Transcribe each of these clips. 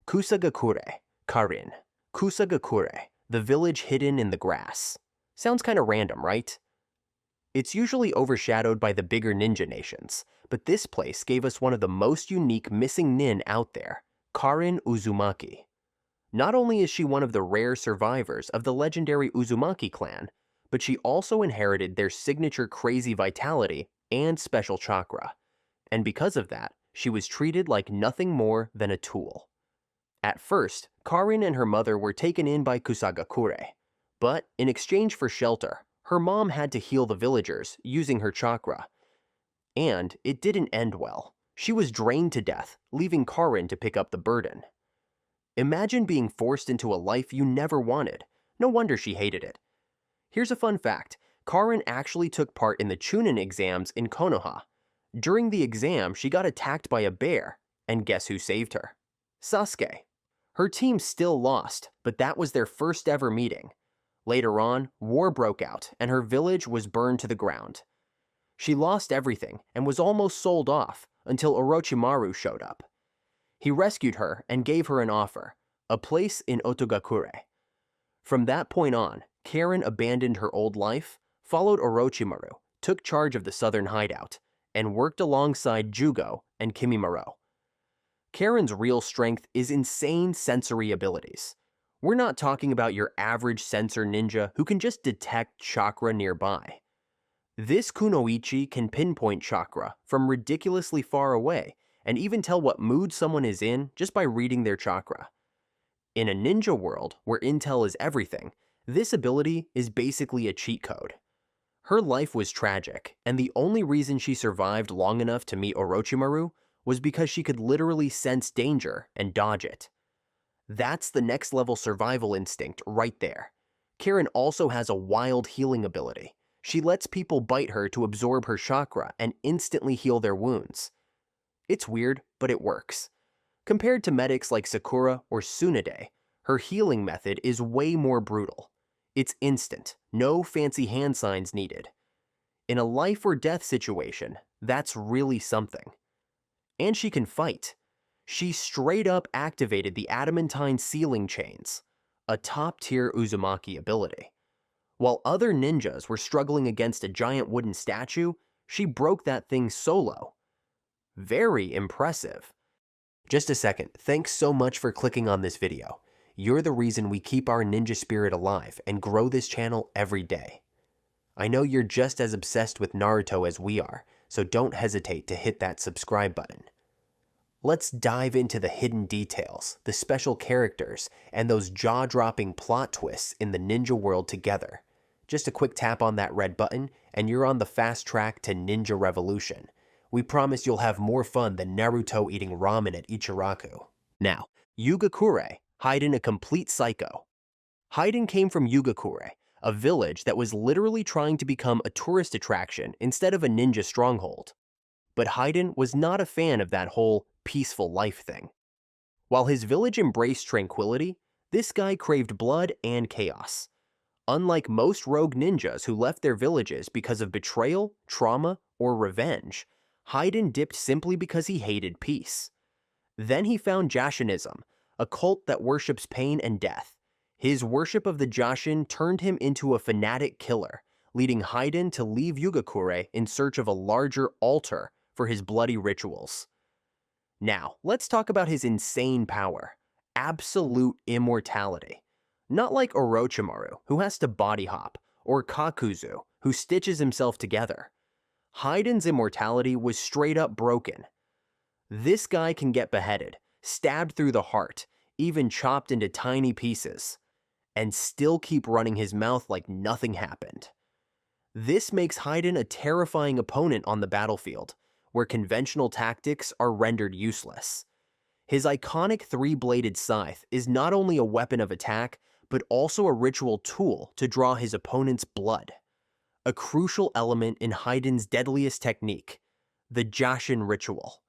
Kusagakure, Karin. Kusagakure, the village hidden in the grass. Sounds kinda random, right? It's usually overshadowed by the bigger ninja nations, but this place gave us one of the most unique missing-nin out there, Karin Uzumaki. Not only is she one of the rare survivors of the legendary Uzumaki clan, but she also inherited their signature crazy vitality and special chakra. And because of that, she was treated like nothing more than a tool. At first, Karin and her mother were taken in by Kusagakure, but in exchange for shelter, her mom had to heal the villagers using her chakra. And it didn't end well. She was drained to death, leaving Karin to pick up the burden. Imagine being forced into a life you never wanted. No wonder she hated it. Here's a fun fact. Karin actually took part in the Chunin exams in Konoha. During the exam, she got attacked by a bear, and guess who saved her? Sasuke. Her team still lost, but that was their first ever meeting. Later on, war broke out, and her village was burned to the ground. She lost everything and was almost sold off until Orochimaru showed up. He rescued her and gave her an offer, a place in Otogakure. From that point on, Karin abandoned her old life, followed Orochimaru, took charge of the southern hideout, and worked alongside Jugo and Kimimaro. Karin's real strength is insane sensory abilities. We're not talking about your average sensor ninja who can just detect chakra nearby. This kunoichi can pinpoint chakra from ridiculously far away and even tell what mood someone is in just by reading their chakra. In a ninja world where intel is everything, this ability is basically a cheat code. Her life was tragic, and the only reason she survived long enough to meet Orochimaru was because she could literally sense danger and dodge it. That's the next level survival instinct right there. Karin also has a wild healing ability. She lets people bite her to absorb her chakra and instantly heal their wounds. It's weird, but it works. Compared to medics like Sakura or Tsunade, her healing method is way more brutal. It's instant, no fancy hand signs needed. In a life or death situation, that's really something. And she can fight. She straight up activated the adamantine sealing chains, a top-tier Uzumaki ability. While other ninjas were struggling against a giant wooden statue, she broke that thing solo. Very impressive. Just a second, thanks so much for clicking on this video. You're the reason we keep our ninja spirit alive and grow this channel every day. I know you're just as obsessed with Naruto as we are, so don't hesitate to hit that subscribe button. Let's dive into the hidden details, the special characters, and those jaw-dropping plot twists in the ninja world together. Just a quick tap on that red button, and you're on the fast track to Ninja Revolution. We promise you'll have more fun than Naruto eating ramen at Ichiraku. Now, Yugakure, Hidan a complete psycho. Hidan came from Yugakure, a village that was literally trying to become a tourist attraction instead of a ninja stronghold. But Hidan was not a fan of that whole peaceful life thing. While his village embraced tranquility, this guy craved blood and chaos. Unlike most rogue ninjas who left their villages because of betrayal, trauma, or revenge, Hidan dipped simply because he hated peace. Then he found Jashinism, a cult that worships pain and death. His worship of the Jashin turned him into a fanatic killer, leading Hidan to leave Yugakure in search of a larger altar for his bloody rituals. Now, let's talk about his insane power. Absolute immortality. Not like Orochimaru, who has to body hop, or Kakuzu, who stitches himself together. Hidan's immortality was straight up broken. This guy can get beheaded, stabbed through the heart, even chopped into tiny pieces, and still keep running his mouth like nothing happened. This makes Hidan a terrifying opponent on the battlefield, where conventional tactics are rendered useless. His iconic three-bladed scythe is not only a weapon of attack, but also a ritual tool to draw his opponent's blood. A crucial element in Hidan's deadliest technique, the Jashin ritual.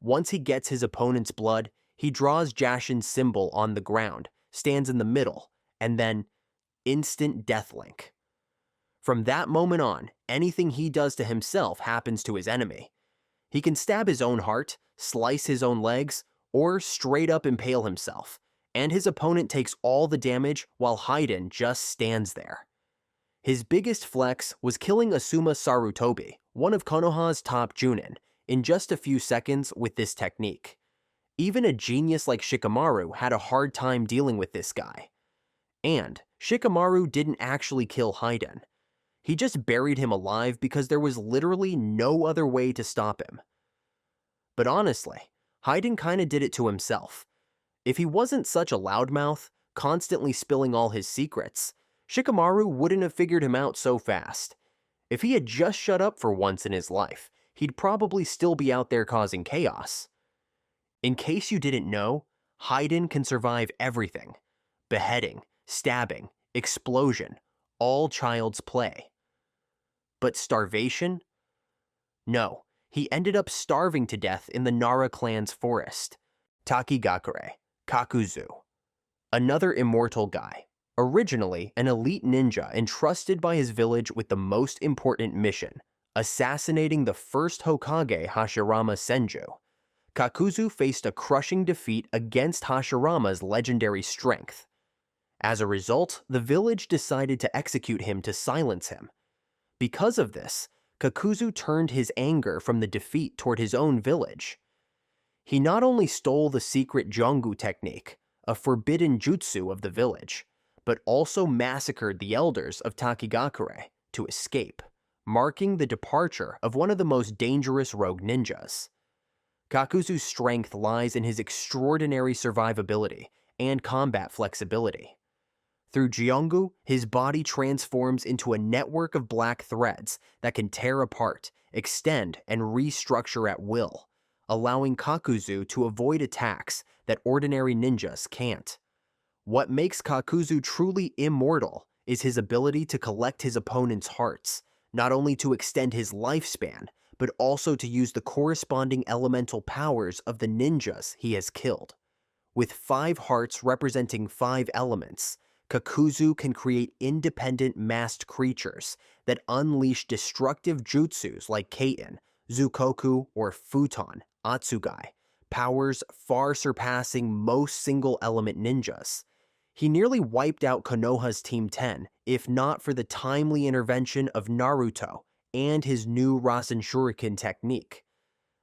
Once he gets his opponent's blood, he draws Jashin's symbol on the ground, stands in the middle, and then instant deathlink. From that moment on, anything he does to himself happens to his enemy. He can stab his own heart, slice his own legs, or straight up impale himself, and his opponent takes all the damage while Hidan just stands there. His biggest flex was killing Asuma Sarutobi, one of Konoha's top Junin, in just a few seconds with this technique. Even a genius like Shikamaru had a hard time dealing with this guy. And Shikamaru didn't actually kill Hidan. He just buried him alive because there was literally no other way to stop him. But honestly, Hidan kinda did it to himself. If he wasn't such a loudmouth, constantly spilling all his secrets, Shikamaru wouldn't have figured him out so fast. If he had just shut up for once in his life, he'd probably still be out there causing chaos. In case you didn't know, Hidan can survive everything. Beheading, stabbing, explosion, all child's play. But starvation? No, he ended up starving to death in the Nara clan's forest. Takigakure, Kakuzu. Another immortal guy. Originally an elite ninja entrusted by his village with the most important mission, assassinating the first Hokage Hashirama Senju. Kakuzu faced a crushing defeat against Hashirama's legendary strength. As a result, the village decided to execute him to silence him. Because of this, Kakuzu turned his anger from the defeat toward his own village. He not only stole the secret Jongu technique, a forbidden jutsu of the village, but also massacred the elders of Takigakure to escape, marking the departure of one of the most dangerous rogue ninjas. Kakuzu's strength lies in his extraordinary survivability and combat flexibility. Through Jongu, his body transforms into a network of black threads that can tear apart, extend, and restructure at will, allowing Kakuzu to avoid attacks that ordinary ninjas can't. What makes Kakuzu truly immortal is his ability to collect his opponent's hearts, not only to extend his lifespan, but also to use the corresponding elemental powers of the ninjas he has killed. With 5 hearts representing 5 elements, Kakuzu can create independent masked creatures that unleash destructive jutsus like Kaiten, Zukoku, or Futon, Atsugai, powers far surpassing most single-element ninjas. He nearly wiped out Konoha's Team 10, if not for the timely intervention of Naruto and his new Rasen Shuriken technique.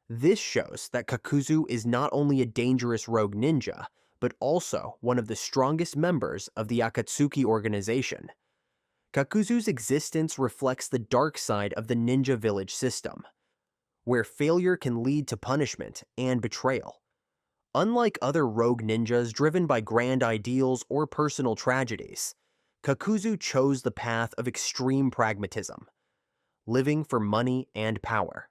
This shows that Kakuzu is not only a dangerous rogue ninja, but also one of the strongest members of the Akatsuki organization. Kakuzu's existence reflects the dark side of the ninja village system, where failure can lead to punishment and betrayal. Unlike other rogue ninjas driven by grand ideals or personal tragedies, Kakuzu chose the path of extreme pragmatism, living for money and power.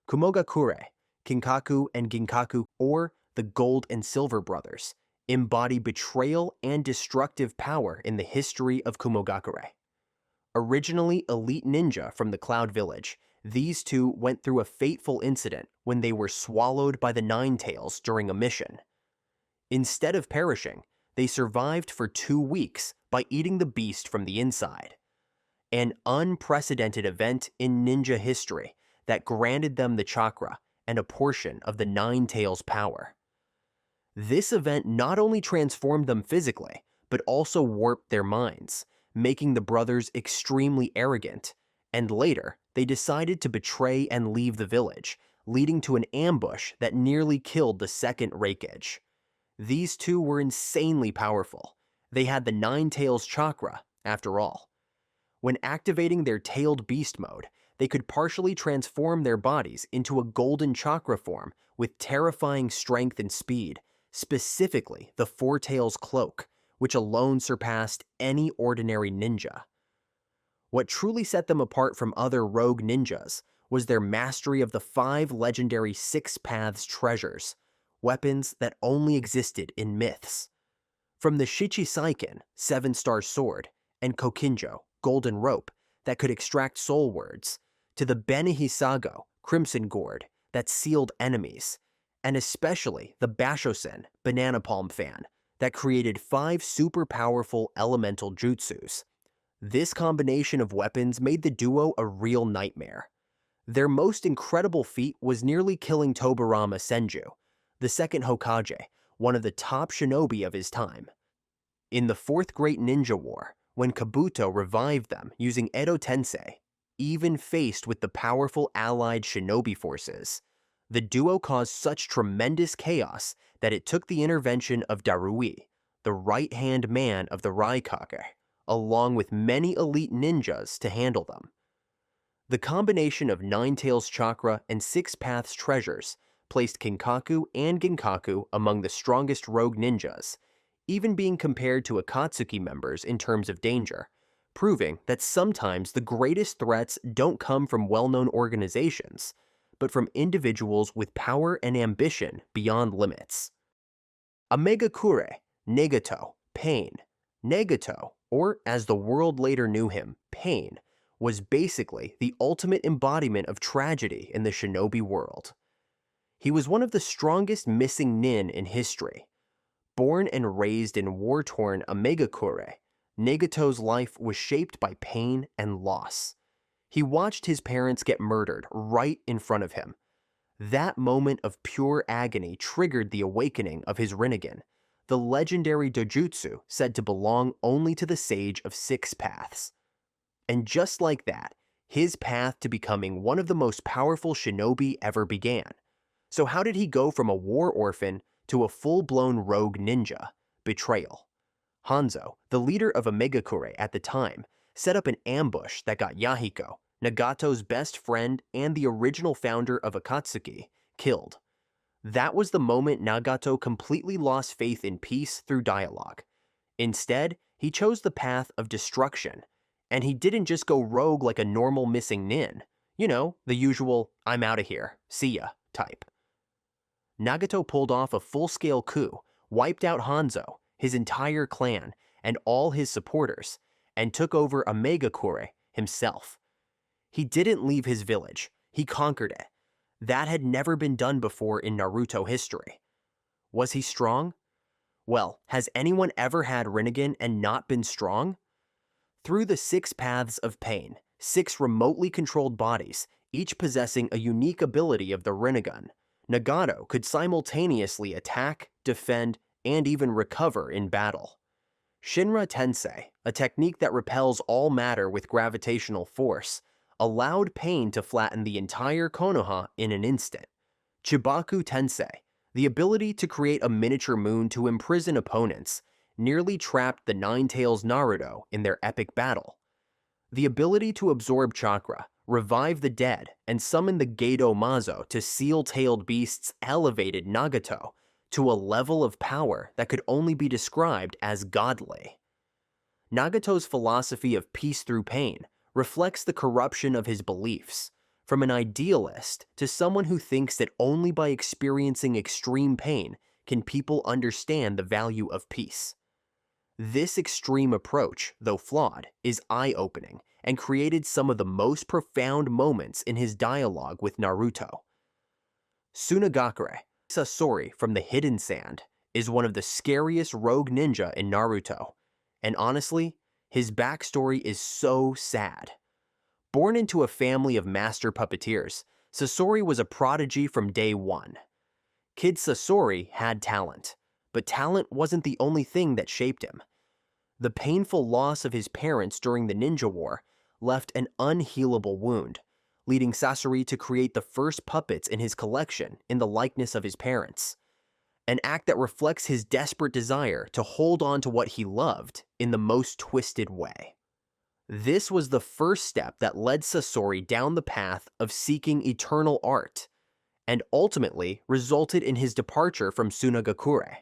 Kusagakure, Kinkaku and Ginkaku, or the Gold and Silver Brothers, embody betrayal and destructive power in the history of Kusagakure. Originally elite ninja from the Cloud Village, these two went through a fateful incident when they were swallowed by the Nine-Tails during a mission. Instead of perishing, they survived for 2 weeks by eating the beast from the inside. An unprecedented event in ninja history that granted them the chakra and a portion of the Nine-Tails' power. This event not only transformed them physically, but also warped their minds, making the brothers extremely arrogant, and later, they decided to betray and leave the village, leading to an ambush that nearly killed the second Reikage. These two were insanely powerful. They had the Nine-Tails chakra, after all. When activating their tailed beast mode, they could partially transform their bodies into a golden chakra form with terrifying strength and speed, specifically the Four Tails cloak, which alone surpassed any ordinary ninja. What truly set them apart from other rogue ninjas was their mastery of the 5 legendary Six Paths treasures, weapons that only existed in myths. From the Shichisaiken, 7-star sword, and Kokinjo, golden rope, that could extract soul words, to the Benihisago, crimson gourd, that sealed enemies, and especially the Bashosen, banana palm fan, that created 5 super powerful elemental jutsus. This combination of weapons made the duo a real nightmare. Their most incredible feat was nearly killing Tobirama Senju, the second Hokage, one of the top shinobi of his time. In the Fourth Great Ninja War, when Kabuto revived them using Edo Tensei, even faced with the powerful allied shinobi forces, the duo caused such tremendous chaos that it took the intervention of Darui, the right-hand man of the Raikage, along with many elite ninjas to handle them. The combination of Nine-Tails chakra and Six Paths treasures placed Kinkaku and Ginkaku among the strongest rogue ninjas, even being compared to Akatsuki members in terms of danger, proving that sometimes the greatest threats don't come from well-known organizations, but from individuals with power and ambition beyond limits. AnimeZONE, Nagato, Pain. Nagato, or as the world later knew him, Pain, was basically the ultimate embodiment of tragedy in the shinobi world. He was one of the strongest missing-nin in history. Born and raised in war-torn AnimeZONE, Nagato's life was shaped by pain and loss. He watched his parents get murdered right in front of him. That moment of pure agony triggered the awakening of his Rinnegan, the legendary dojutsu said to belong only to the Sage of Six Paths. And just like that, his path to becoming one of the most powerful shinobi ever began. So how did he go from a war orphan to a full-blown rogue ninja? Betrayal. Hanzo, the leader of AnimeZONE at the time, set up an ambush that got Yahiko, Nagato's best friend and the original founder of Akatsuki, killed. That was the moment Nagato completely lost faith in peace through dialogue. Instead, he chose the path of destruction, and he didn't just go rogue like a normal missing-nin. You know, the usual, I'm outta here, see ya, type. Nagato pulled off a full-scale coup, wiped out Hanzo, his entire clan, and all his supporters, and took over AnimeZONE himself. He didn't leave his village, he conquered it. That had never been done before in Naruto history. Was he strong? Well, has anyone ever had Rinnegan and not been strong? Through the Six Paths of Pain, 6 remotely controlled bodies, each possessing a unique ability of the Rinnegan, Nagato could simultaneously attack, defend, and even recover in battle. Shinra Tensei, a technique that repels all matter with gravitational force, allowed Pain to flatten the entire Konoha in an instant. Chibaku Tensei, the ability to create a miniature moon to imprison opponents, nearly trapped the Nine-Tails Naruto in their epic battle. The ability to absorb chakra, revive the dead, and summon the Gedo Mazo to seal-tailed beasts elevated Nagato to a level of power that could only be described as godly. Nagato's philosophy of peace through pain reflects the corruption of his beliefs, from an idealist to someone who thinks that only by experiencing extreme pain can people understand the value of peace. This extreme approach, though flawed, is eye-opening and created some of the most profound moments in his dialogue with Naruto. Kusagakure, Sasori from the Hidden Sand, is one of the scariest rogue ninja in Naruto, and honestly, his backstory is so sad. Born into a family of master puppeteers, Sasori was a prodigy from day one. Kid Sasori had talent, but talent wasn't the only thing that shaped him. The painful loss of his parents during the Ninja War left an unhealable wound, leading Sasori to create the first puppets in his collection in the likeness of his parents, an act that reflects his desperate desire to hold on to what he loved in the most twisted way. This was the first step that led Sasori down the path of seeking eternal art, and ultimately resulted in his departure from Kusagakure.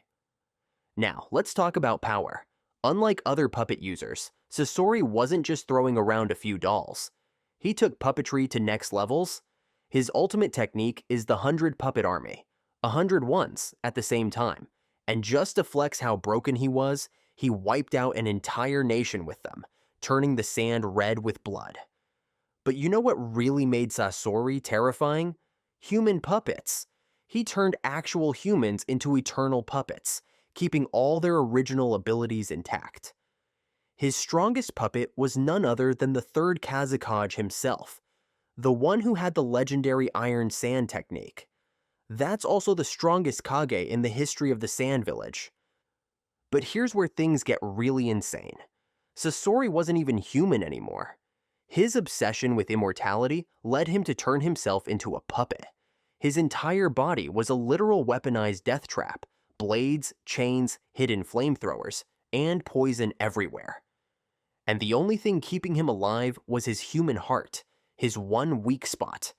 Now, let's talk about power. Unlike other puppet users, Sasori wasn't just throwing around a few dolls. He took puppetry to next levels. His ultimate technique is the 100 puppet army, 100 ones at the same time, and just to flex how broken he was, he wiped out an entire nation with them, turning the sand red with blood. But you know what really made Sasori terrifying? Human puppets. He turned actual humans into eternal puppets, keeping all their original abilities intact. His strongest puppet was none other than the third Kazekage himself, the one who had the legendary Iron Sand technique. That's also the strongest Kage in the history of the Sand Village. But here's where things get really insane. Sasori wasn't even human anymore. His obsession with immortality led him to turn himself into a puppet. His entire body was a literal weaponized death trap, blades, chains, hidden flamethrowers, and poison everywhere. And the only thing keeping him alive was his human heart, his one weak spot.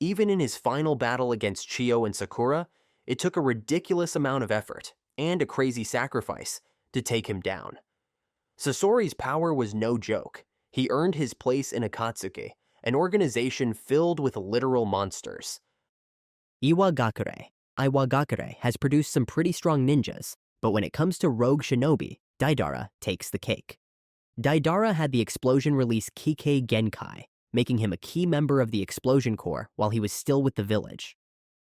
Even in his final battle against Chiyo and Sakura, it took a ridiculous amount of effort and a crazy sacrifice to take him down. Sasori's power was no joke. He earned his place in Akatsuki, an organization filled with literal monsters. Iwagakure has produced some pretty strong ninjas, but when it comes to rogue shinobi, Deidara takes the cake. Deidara had the explosion release Kike Genkai, making him a key member of the explosion corps while he was still with the village.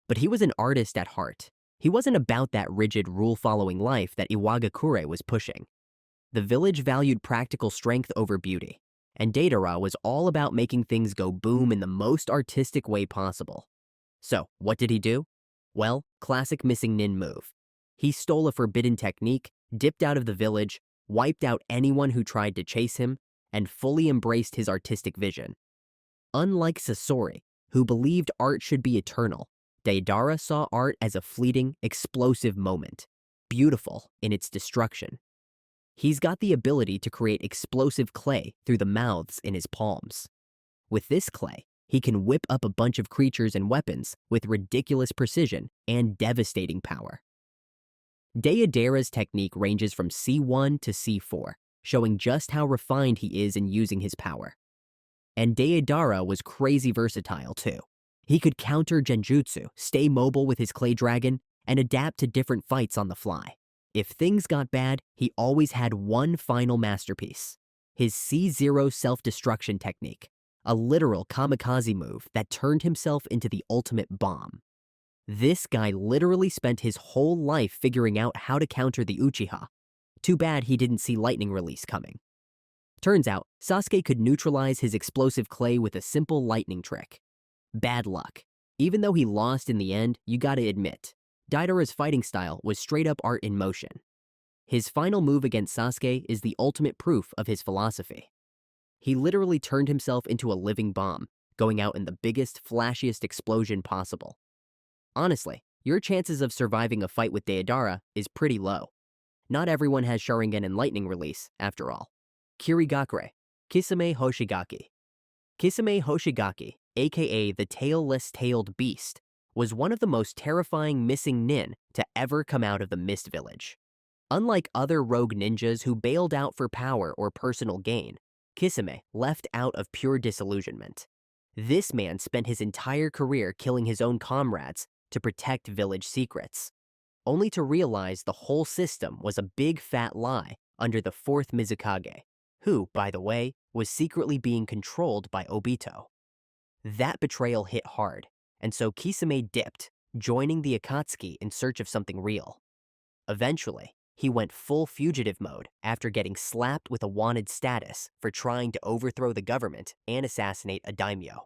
But he was an artist at heart. He wasn't about that rigid rule-following life that Iwagakure was pushing. The village valued practical strength over beauty, and Deidara was all about making things go boom in the most artistic way possible. So, what did he do? Well, classic missing-nin move. He stole a forbidden technique, dipped out of the village, wiped out anyone who tried to chase him, and fully embraced his artistic vision. Unlike Sasori, who believed art should be eternal, Deidara saw art as a fleeting, explosive moment, beautiful in its destruction. He's got the ability to create explosive clay through the mouths in his palms. With this clay, he can whip up a bunch of creatures and weapons with ridiculous precision and devastating power. Deidara's technique ranges from C1 to C4, showing just how refined he is in using his power. And Deidara was crazy versatile too. He could counter genjutsu, stay mobile with his clay dragon, and adapt to different fights on the fly. If things got bad, he always had one final masterpiece: his C0 self-destruction technique, a literal kamikaze move that turned himself into the ultimate bomb. This guy literally spent his whole life figuring out how to counter the Uchiha. Too bad he didn't see lightning release coming. Turns out, Sasuke could neutralize his explosive clay with a simple lightning trick. Bad luck. Even though he lost in the end, you gotta admit, Deidara's fighting style was straight up art in motion. His final move against Sasuke is the ultimate proof of his philosophy. He literally turned himself into a living bomb, going out in the biggest, flashiest explosion possible. Honestly, your chances of surviving a fight with Deidara is pretty low. Not everyone has Sharingan and lightning release, after all. Kirigakure, Kisame Hoshigaki. Kisame Hoshigaki, aka the tailless-tailed beast, was one of the most terrifying missing-nin to ever come out of the Mist Village. Unlike other rogue ninjas who bailed out for power or personal gain, Kisame left out of pure disillusionment. This man spent his entire career killing his own comrades to protect village secrets, only to realize the whole system was a big fat lie under the 4th Mizukage, who, by the way, was secretly being controlled by Obito. That betrayal hit hard, and so Kisame dipped, joining the Akatsuki in search of something real. Eventually, he went full fugitive mode after getting slapped with a wanted status for trying to overthrow the government and assassinate a daimyo.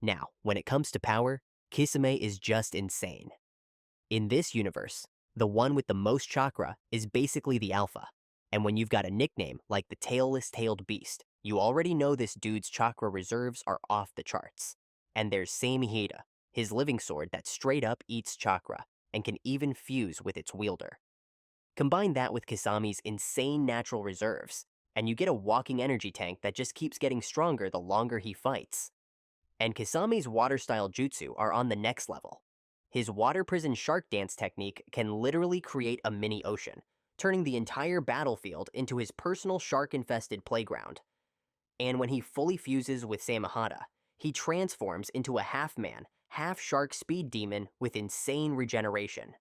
Now, when it comes to power, Kisame is just insane. In this universe, the one with the most chakra is basically the alpha, and when you've got a nickname like the tailless-tailed beast, you already know this dude's chakra reserves are off the charts. And there's Hidan, his living sword that straight up eats chakra and can even fuse with its wielder. Combine that with Kisame's insane natural reserves, and you get a walking energy tank that just keeps getting stronger the longer he fights. And Kisame's water-style jutsu are on the next level. His water prison shark dance technique can literally create a mini ocean, turning the entire battlefield into his personal shark-infested playground. And when he fully fuses with Samehada, he transforms into a half-man, half-shark speed demon with insane regeneration.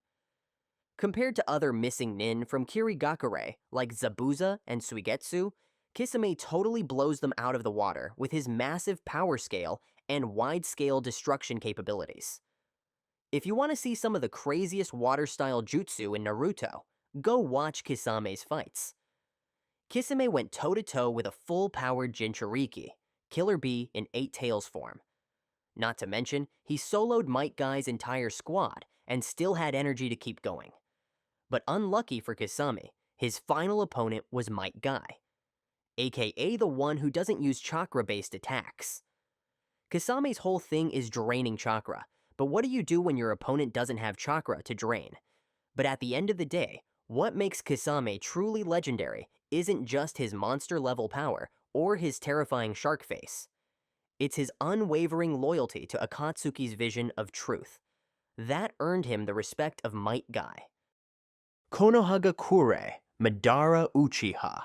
Compared to other missing-nin from Kirigakure like Zabuza and Suigetsu, Kisame totally blows them out of the water with his massive power scale and wide-scale destruction capabilities. If you want to see some of the craziest water-style jutsu in Naruto, go watch Kisame's fights. Kisame went toe-to-toe with a full-powered Jinchuriki, Killer Bee in 8 Tails form. Not to mention, he soloed Might Guy's entire squad and still had energy to keep going. But unlucky for Kisame, his final opponent was Might Guy, aka the one who doesn't use chakra-based attacks. Kisame's whole thing is draining chakra, but what do you do when your opponent doesn't have chakra to drain? But at the end of the day, what makes Kisame truly legendary isn't just his monster-level power or his terrifying shark face. It's his unwavering loyalty to Akatsuki's vision of truth. That earned him the respect of Might Guy. Konohagakure, Madara Uchiha.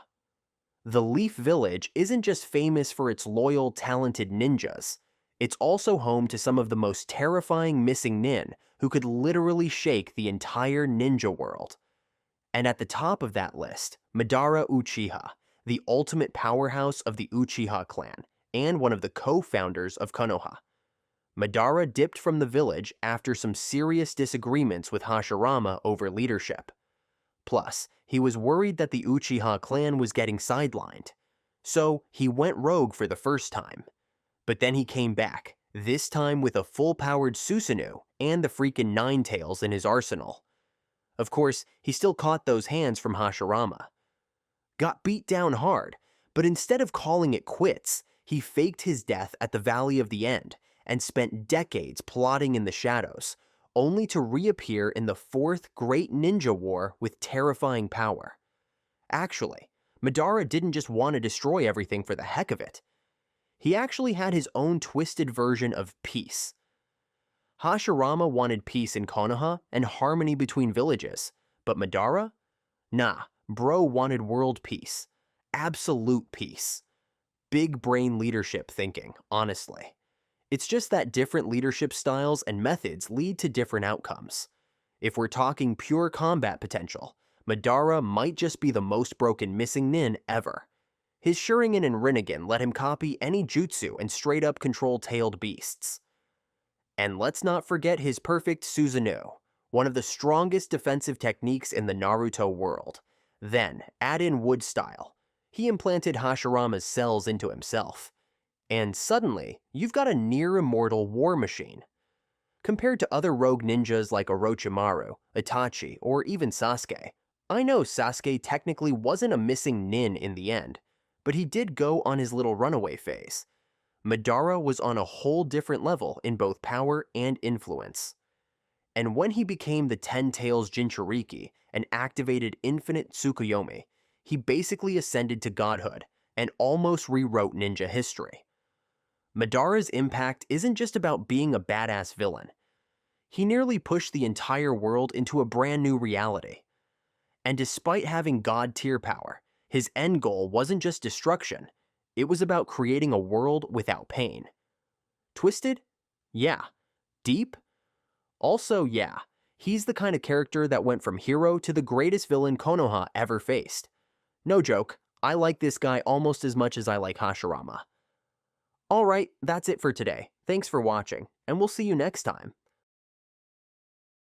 The Leaf Village isn't just famous for its loyal, talented ninjas. It's also home to some of the most terrifying missing-nin who could literally shake the entire ninja world. And at the top of that list, Madara Uchiha, the ultimate powerhouse of the Uchiha clan, and one of the co-founders of Konoha. Madara dipped from the village after some serious disagreements with Hashirama over leadership. Plus, he was worried that the Uchiha clan was getting sidelined. So, he went rogue for the first time. But then he came back, this time with a full-powered Susanoo and the freaking Nine Tails in his arsenal. Of course, he still caught those hands from Hashirama. Got beat down hard, but instead of calling it quits, he faked his death at the Valley of the End and spent decades plotting in the shadows, only to reappear in the Fourth Great Ninja War with terrifying power. Actually, Madara didn't just want to destroy everything for the heck of it. He actually had his own twisted version of peace. Hashirama wanted peace in Konoha and harmony between villages, but Madara? Nah, bro wanted world peace. Absolute peace. Big brain leadership thinking, honestly. It's just that different leadership styles and methods lead to different outcomes. If we're talking pure combat potential, Madara might just be the most broken missing-nin ever. His Shuriken and Rinnegan let him copy any jutsu and straight up control tailed beasts. And let's not forget his perfect Susanoo, one of the strongest defensive techniques in the Naruto world. Then, add in wood style. He implanted Hashirama's cells into himself. And suddenly, you've got a near-immortal war machine. Compared to other rogue ninjas like Orochimaru, Itachi, or even Sasuke, I know Sasuke technically wasn't a missing-nin in the end, but he did go on his little runaway phase. Madara was on a whole different level in both power and influence. And when he became the Ten Tails Jinchuriki and activated Infinite Tsukuyomi, he basically ascended to godhood and almost rewrote ninja history. Madara's impact isn't just about being a badass villain. He nearly pushed the entire world into a brand new reality. And despite having god-tier power, his end goal wasn't just destruction, it was about creating a world without pain. Twisted? Yeah. Deep? Also, yeah. He's the kind of character that went from hero to the greatest villain Konoha ever faced. No joke, I like this guy almost as much as I like Hashirama. Alright, that's it for today. Thanks for watching, and we'll see you next time.